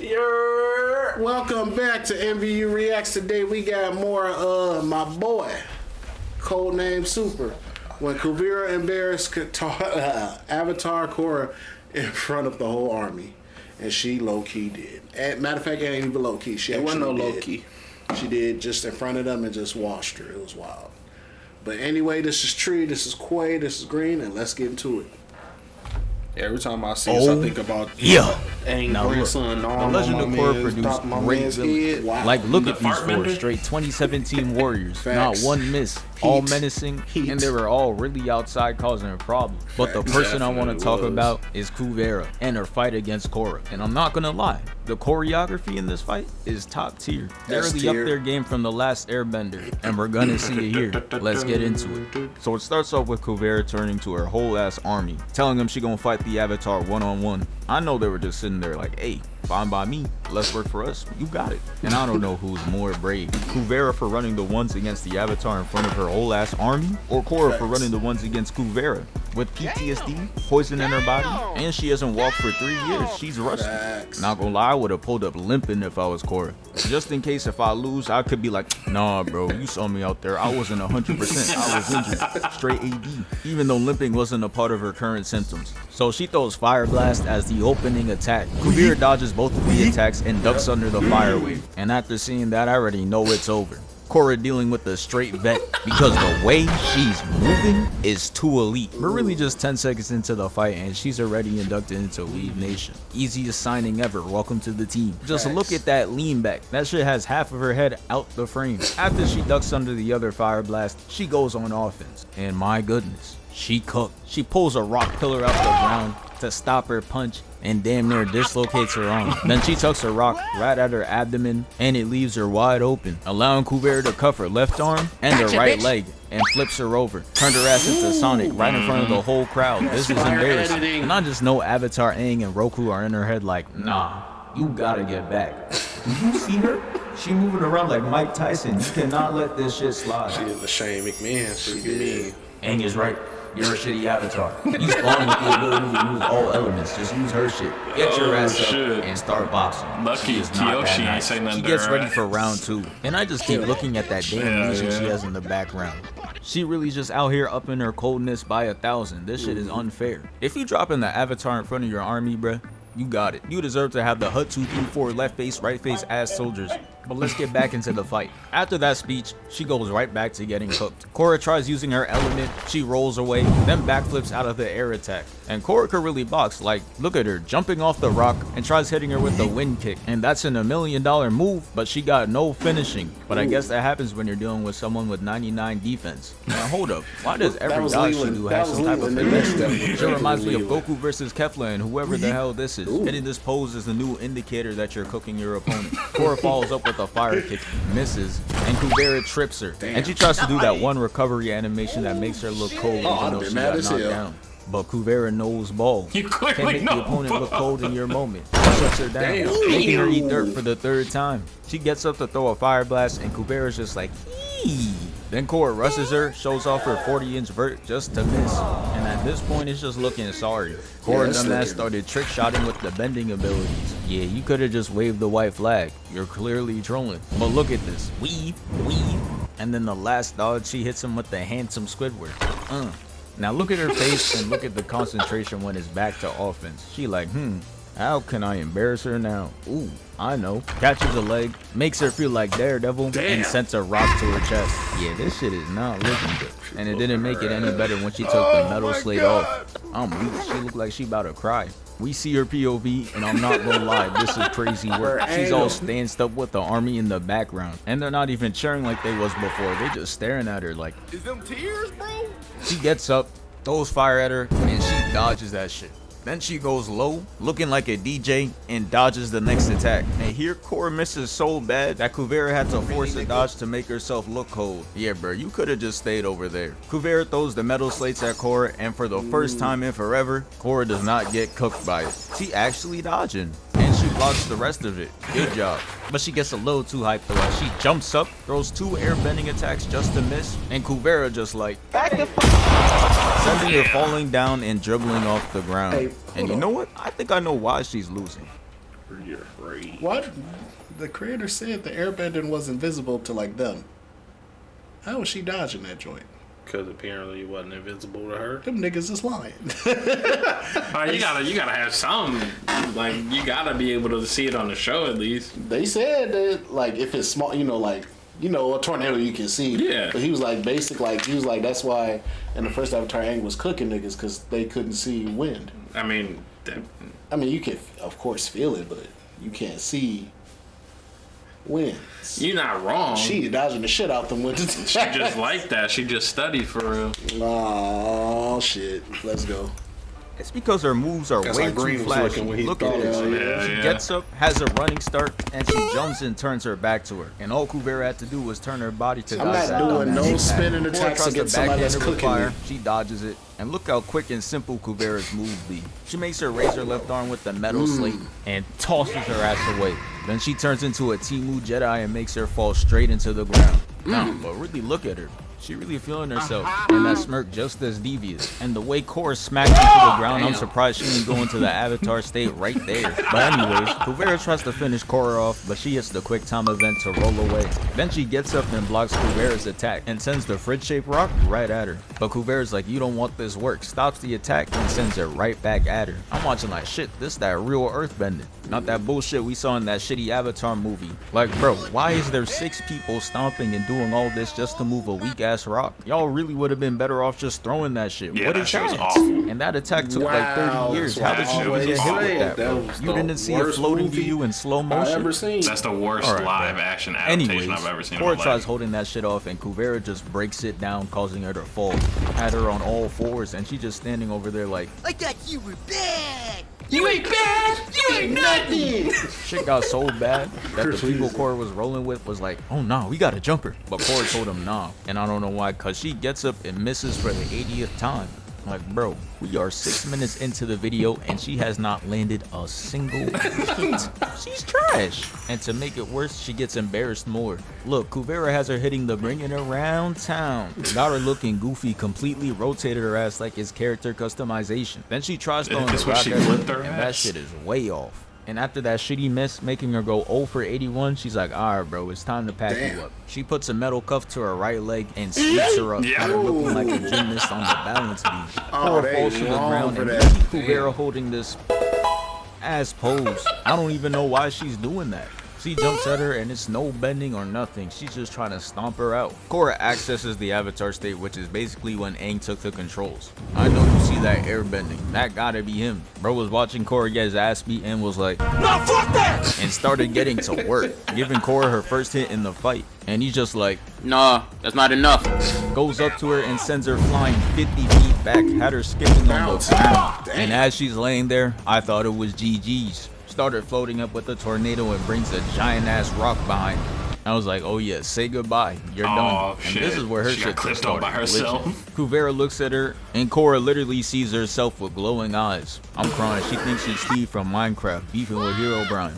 Welcome back to MVU Reacts. Today we got more of my boy, codenamesuper. When Kuvira embarrassed Avatar Korra in front of the whole army. And she low-key did. Matter of fact, it ain't even low-key. It wasn't no low-key. She did just in front of them and just washed her. It was wild. But anyway, this is Tree, this is Quay, this is Green, and let's get into it. Every time I see this, I think about grandson. The Legend of Korra produced great villains. Wow. Like, look at these Fart four bender? straight 2017 warriors. Facts. Not one miss. All menacing, and they were all really outside causing a problem. But the person I want to talk about is Kuvira and her fight against Korra. And I'm not gonna lie, the choreography in this fight is top tier. They're really up their game from the last Airbender, and we're gonna see it here. Let's get into it. So it starts off with Kuvira turning to her whole ass army, telling them she gonna fight the Avatar one-on-one. I know they were just sitting there like, hey, fine by me, let's work for us, you got it. And I don't know who's more brave, Kuvira for running the ones against the Avatar in front of her whole ass army, or Korra for running the ones against Kuvira. With PTSD, poison in her body, and she hasn't walked for 3 years, she's rusty. Not gonna lie, I would have pulled up limping if I was Korra. Just in case if I lose, I could be like, nah bro, you saw me out there, I wasn't 100%, I was injured, straight AD. Even though limping wasn't a part of her current symptoms. So she throws Fire Blast as the opening attack. Kuvira dodges both of the attacks and ducks under the fire wave. And after seeing that, I already know it's over. Korra dealing with the straight vet because the way she's moving is too elite. We're really just 10 seconds into the fight and she's already inducted into Weave Nation. Easiest signing ever, welcome to the team. Just look at that lean back. That shit has half of her head out the frame. After she ducks under the other Fire Blast, she goes on offense. And my goodness, she cooked. She pulls a rock pillar out the ground to stop her punch and damn near dislocates her arm. Then she tucks a rock right at her abdomen and it leaves her wide open, allowing Kuvira to cuff her left arm and her right leg and flips her over. Turned her ass into Sonic right in front of the whole crowd. This is embarrassing. And I just know Avatar Aang and Roku are in her head like, nah, you gotta get back. You see her? She moving around like Mike Tyson. You cannot let this shit slide. She is the Shane McMahon. She mean. Aang is right. You're a shitty Avatar. You spawned with the ability to use all elements. Just use her shit. Get your ass up and start boxing. Lucky Kyoshi ain't saying nothing. She gets ready for round 2. And I just keep looking at that damn lesion she has in the background. She really just out here upping her coldness by 1,000. This shit is unfair. If you dropping the Avatar in front of your army, bruh, you got it. You deserve to have the HUT 2, 3, 4 left face, right face ass soldiers. But let's get back into the fight. After that speech, she goes right back to getting cooked. Korra tries using her element, she rolls away, then backflips out of the air attack. And Korra could really box, like, look at her, jumping off the rock and tries hitting her with the wind kick. And that's an $1 million move, but she got no finishing. But I guess that happens when you're dealing with someone with 99 defense. Now hold up, why does every dodge she do have some type of finesse? It reminds me of Goku versus Kefla and whoever the hell this is. Hitting this pose is the new indicator that you're cooking your opponent. Korra follows up with a fire kick, misses, and Kuvira trips her. And she tries to do that one recovery animation that makes her look cold even though she got knocked down. But Kuvira knows ball. You Can't clearly make know the opponent ball. look cold in your moment. Shuts her down, making her eat dirt for the 3rd time. She gets up to throw a fire blast and Kuvira's just like, eee. Then Korra rushes her, shows off her 40-inch vert just to miss. And at this point, it's just looking sorry. Korra dumbass started trick shotting with the bending abilities. Yeah, you could have just waved the white flag. You're clearly trolling. But look at this. Weave, weave. And then the last dodge, she hits him with the handsome Squidward. Now look at her face and look at the concentration when it's back to offense. She like, how can I embarrass her now? Ooh, I know. Catches a leg, makes her feel like Daredevil, and sends a rock to her chest. Yeah, this shit is not looking good. And it didn't make it any better when she took the metal slate off. I'm weak. She looked like she about to cry. We see her POV, and I'm not gonna lie, this is crazy work. She's all stanced up with the army in the background. And they're not even cheering like they was before. They just staring at her like, is them tears, bro? She gets up, throws fire at her, and she dodges that shit. Then she goes low, looking like a DJ, and dodges the next attack. And here Korra misses so bad that Kuvira had to force a dodge to make herself look cold. Yeah, bro, you could have just stayed over there. Kuvira throws the metal slates at Korra, and for the first time in forever, Korra does not get cooked by it. She actually dodging. And she blocks the rest of it. Good job. But she gets a little too hyped though as she jumps up, throws 2 airbending attacks just to miss, and Kuvira just like, back the fuck, sending her falling down and dribbling off the ground. And you know what? I think I know why she's losing. You're free. What? The creator said the airbending was invisible to like them. How was she dodging that joint? Because apparently it wasn't invisible to her. Them niggas is lying. You gotta have some. Like, you gotta be able to see it on the show at least. They said that, like, if it's small, a tornado you can see. Yeah. But he was like, that's why in the first Avatar, Aang was cooking niggas because they couldn't see wind. I mean, You can, of course, feel it, but you can't see winds. you're not wrong. She dodging the shit out them winds. She just like that. She just studied for real. Oh, shit. Let's go. It's because her moves are That's way how Green too was flashy. looking when he Look at thought this. it. Yeah, She yeah. gets up, has a running start, and she jumps and turns her back to her. And all Kuvira had to do was turn her body to I'm dodge not that doing dumbass no attack. spinning Korra attacks tries to against somebody that's backhand her with cooking fire. me. She dodges it. And look how quick and simple Kuvira's moves be. She makes her raise her left arm with the metal slate and tosses her ass away. Then she turns into a Timu Jedi and makes her fall straight into the ground. Nah, but really look at her. She really feeling herself, and that smirk just as devious. And the way Korra smacked into the ground, I'm surprised she didn't go into the Avatar state right there. But anyways, Kuvira tries to finish Korra off, but she hits the quick time event to roll away. Then she gets up and blocks Kuvira's attack and sends the fridge-shaped rock right at her. But Kuvira's like, you don't want this work, stops the attack and sends it right back at her. I'm watching like, shit, this that real earthbending. Not that bullshit we saw in that shitty Avatar movie. Like, bro, why is there 6 people stomping and doing all this just to move a weak-ass rock? Y'all really would have been better off just throwing that shit. Yeah, What that is shit was that? awful. And that attack took like 30 years. How did that you shit even was get hit with awful. that, bro? That was You the didn't see it worst floating to movie you in slow I motion? ever seen. That's the worst All right, live bro. action adaptation Anyways, I've ever seen in Korra my tries life. holding that shit off, and Kuvira just breaks it down, causing her to fall. Had her on all fours, and she just standing over there like, I thought you were bad. You ain't bad. You ain't nothing. shit got so bad that the people Korra was rolling with was like, oh nah, we gotta jump her. But Korra told him nah, and I don't know why, cause she gets up and misses for the 80th time. Like, bro, we are 6 minutes into the video and she has not landed a single hit. She's trash. And to make it worse, she gets embarrassed more. Look, Kuvira has her hitting the bring it around town. Got her looking goofy, completely rotated her ass like it's character customization. Then she tries throwing That's the what rock she at her, flipped her and that ass. shit is way off. And after that shitty miss, making her go 0 for 81, she's like, alright bro, it's time to pack you up. She puts a metal cuff to her right leg and sweeps her up, Yeah. kind of looking like a gymnast on the balance beam. Korra they falls to the wrong ground for and that. you see Kuvira holding this ass pose. I don't even know why she's doing that. She jumps at her and it's no bending or nothing. She's just trying to stomp her out. Korra accesses the Avatar state, which is basically when Aang took the controls. I know you see that air bending. That gotta be him. Bro was watching Korra get his ass beat and was like, "No, fuck that!" and started getting to work, giving Korra her first hit in the fight. And he's just like, "Nah, that's not enough." Goes up to her and sends her flying 50 feet back, had her skipping on the ground. And as she's laying there, I thought it was GG's. Started floating up with the tornado and brings a giant ass rock behind her. I was like, oh yeah, say goodbye, you're done. And Shit. this is where her She got shit clipped on by started glitching. herself. Kuvira looks at her, and Korra literally sees herself with glowing eyes. I'm crying. She thinks she's Steve from Minecraft, beefing with Hero Brian.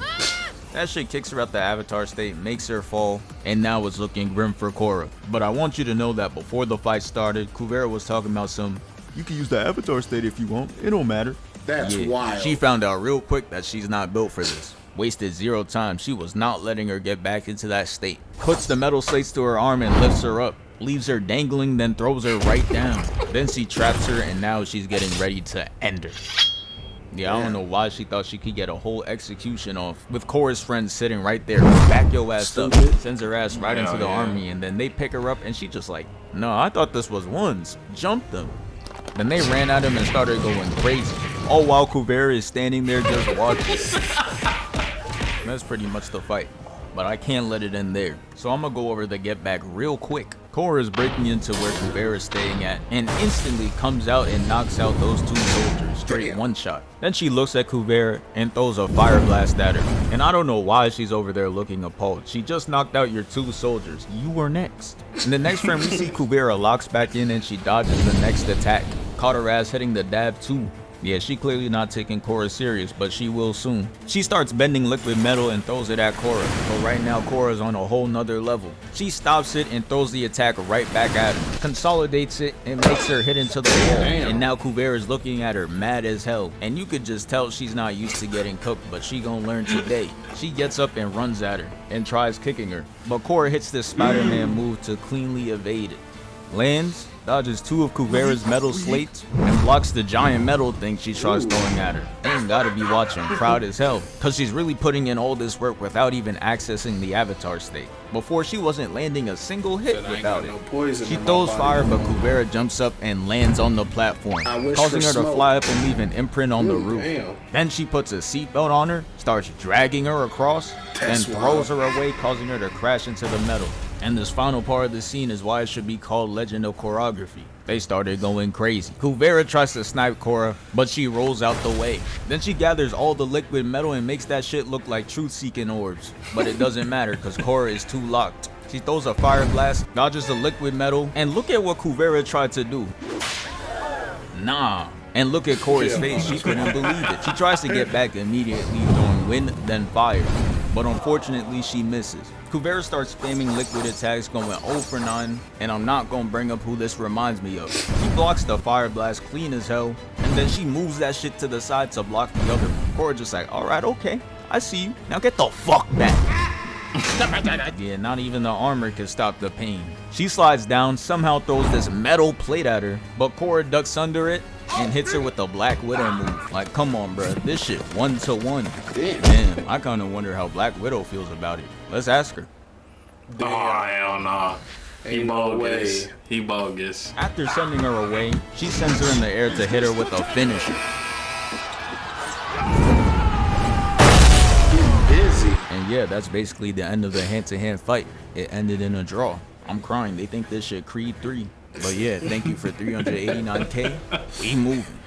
That shit kicks her out the Avatar state, makes her fall, and now it's looking grim for Korra. But I want you to know that before the fight started, Kuvira was talking about some, you can use the Avatar state if you want, it don't matter. That's wild. She found out real quick that she's not built for this. Wasted 0 time. She was not letting her get back into that state. Puts the metal slates to her arm and lifts her up. Leaves her dangling, then throws her right down. Then she traps her, and now she's getting ready to end her. Yeah, I don't know why she thought she could get a whole execution off with Korra's friends sitting right there. Back your ass up, sends her ass right into the army, and then they pick her up, and she just like, no, I thought this was ones. Jump them. Then they ran at him and started going crazy. All while Kuvira is standing there just watching. That's pretty much the fight. But I can't let it end there. So I'm gonna go over the get back real quick. Korra is breaking into where Kuvira is staying at and instantly comes out and knocks out those 2 soldiers straight one shot. Then she looks at Kuvira and throws a fire blast at her. And I don't know why she's over there looking appalled. She just knocked out your 2 soldiers. You were next. In the next frame we see Kuvira locks back in and she dodges the next attack. Caught her ass hitting the dab too. Yeah, she clearly not taking Korra serious, but she will soon. She starts bending liquid metal and throws it at Korra, but right now Korra's on a whole nother level. She stops it and throws the attack right back at her, consolidates it and makes her hit into the wall. And now Kuvira is looking at her mad as hell, and you could just tell she's not used to getting cooked, but she gonna learn today. She gets up and runs at her and tries kicking her, but Korra hits this Spider-Man move to cleanly evade it. Lands, dodges 2 of Kuvira's metal slates, and blocks the giant metal thing she tries throwing at her. Ain't gotta be watching, proud as hell, cause she's really putting in all this work without even accessing the avatar state. Before, she wasn't landing a single hit without it. She throws fire, but Kuvira jumps up and lands on the platform, causing her to fly up and leave an imprint on the roof. Then she puts a seatbelt on her, starts dragging her across, then throws her away, causing her to crash into the metal. And this final part of the scene is why it should be called Legend of Choreography. They started going crazy. Kuvira tries to snipe Korra, but she rolls out the way. Then she gathers all the liquid metal and makes that shit look like truth-seeking orbs. But it doesn't matter, cause Korra is too locked. She throws a fire blast, dodges the liquid metal, and look at what Kuvira tried to do. Nah. And look at Korra's face, she couldn't believe it. She tries to get back immediately, throwing wind, then fire. But unfortunately, she misses. Kuvira starts spamming liquid attacks, going 0 for 9, and I'm not gonna bring up who this reminds me of. She blocks the fire blast clean as hell, and then she moves that shit to the side to block the other one. Korra just like, alright, okay, I see you. Now get the fuck back. Yeah, not even the armor can stop the pain. She slides down, somehow throws this metal plate at her, but Korra ducks under it and hits her with the Black Widow move. Like, come on, bruh, this shit 1-to-1. Damn, I kinda wonder how Black Widow feels about it. Let's ask her. Oh, hell no. He bogus. He bogus. After sending her away, she sends her in the air to hit her with a finisher. And yeah, that's basically the end of the hand-to-hand fight. It ended in a draw. I'm crying. They think this shit Creed 3. But yeah, thank you for 389K. We moving.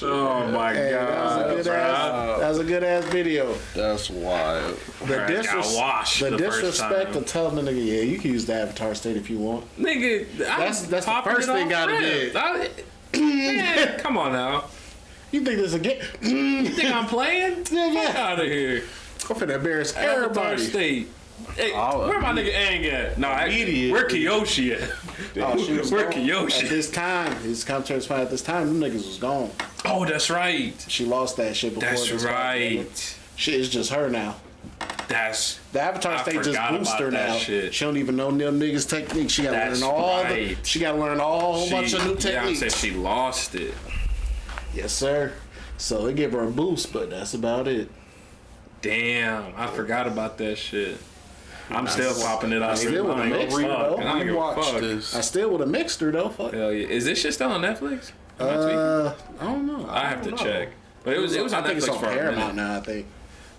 Oh my god. That was a good ass video. That's wild. The disrespect of telling the nigga, yeah, you can use the avatar state if you want. Nigga, that's the first thing I did. Man, come on now. You think this is a game? You think I'm playing? Get out of here. I'm finna embarrass Avatar everybody. State. Hey, where my nigga Aang at? No, where Kyoshi at? Where Kyoshi? At this time, his commentary's fine. At this time, them niggas was gone. Oh, that's right. She lost that shit before. That's right. Shit is just her now. The Avatar state just boosts her now. Shit. She don't even know them niggas' techniques. She gotta learn all she gotta learn a whole bunch of new techniques. Yeah, I said she lost it. Yes, sir. So it gave her a boost, but that's about it. Damn, I forgot about that shit. I'm still popping it up. I still would have mixed her though. This. I still would have mixed her though. Fuck. Hell yeah. Is this shit still on Netflix? I don't know. I have to check. But it was on Netflix it's on for Paramount now. I think.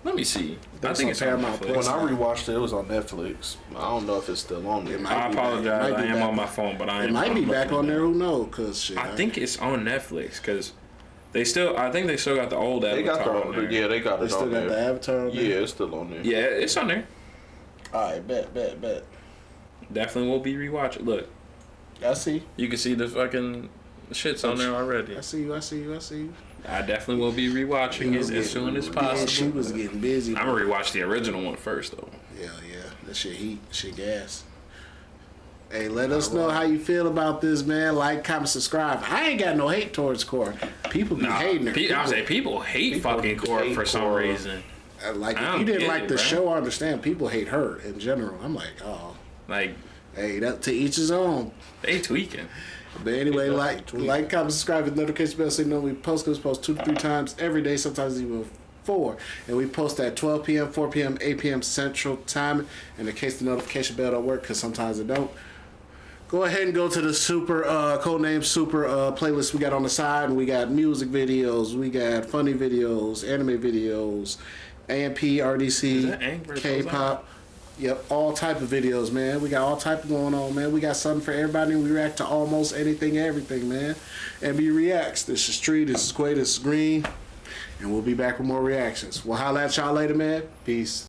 Let me see. I think it's Paramount Plus. When I rewatched it, it was on Netflix. I don't know if it's still on there. I apologize. I am on my phone, but I am. It might be back on there. Who knows? Cause shit. I think it's on Netflix because they still. I think they still got the old Avatar on there. Yeah, they got it still on there. Got the Avatar on there. Yeah, it's still on there. Yeah, it's on there. Alright, bet. Definitely will be rewatching. Look, I see. You can see the fucking shit's on there already. I see you. I definitely will be rewatching it as soon as possible. Yeah, she was getting busy. I'm gonna rewatch the original one first though. Yeah. That shit heat. Shit gas. Hey, let us know how you feel about this, man. Like, comment, subscribe. I ain't got no hate towards Korra. People be hating her. People hate fucking Korra for some reason. Like, if you didn't like the show, I understand. People hate her in general. I'm like, oh. Like, hey, that to each his own. They tweaking. But anyway, like, comment, subscribe, hit the notification bell so you know we post. Because we post 2 to 3 times every day, sometimes even 4. And we post at 12 p.m., 4 p.m., 8 p.m. Central Time. And in case the notification bell don't work, because sometimes it don't, go ahead and go to the Super Codename Super playlist we got on the side. And we got music videos, we got funny videos, anime videos, AMP, RDC, K-pop. Yep, all type of videos, man. We got all type of going on, man. We got something for everybody. We react to almost anything, everything, man. MB Reacts. This is Tree, this is Quay, this is Green. And we'll be back with more reactions. We'll holla at y'all later, man. Peace.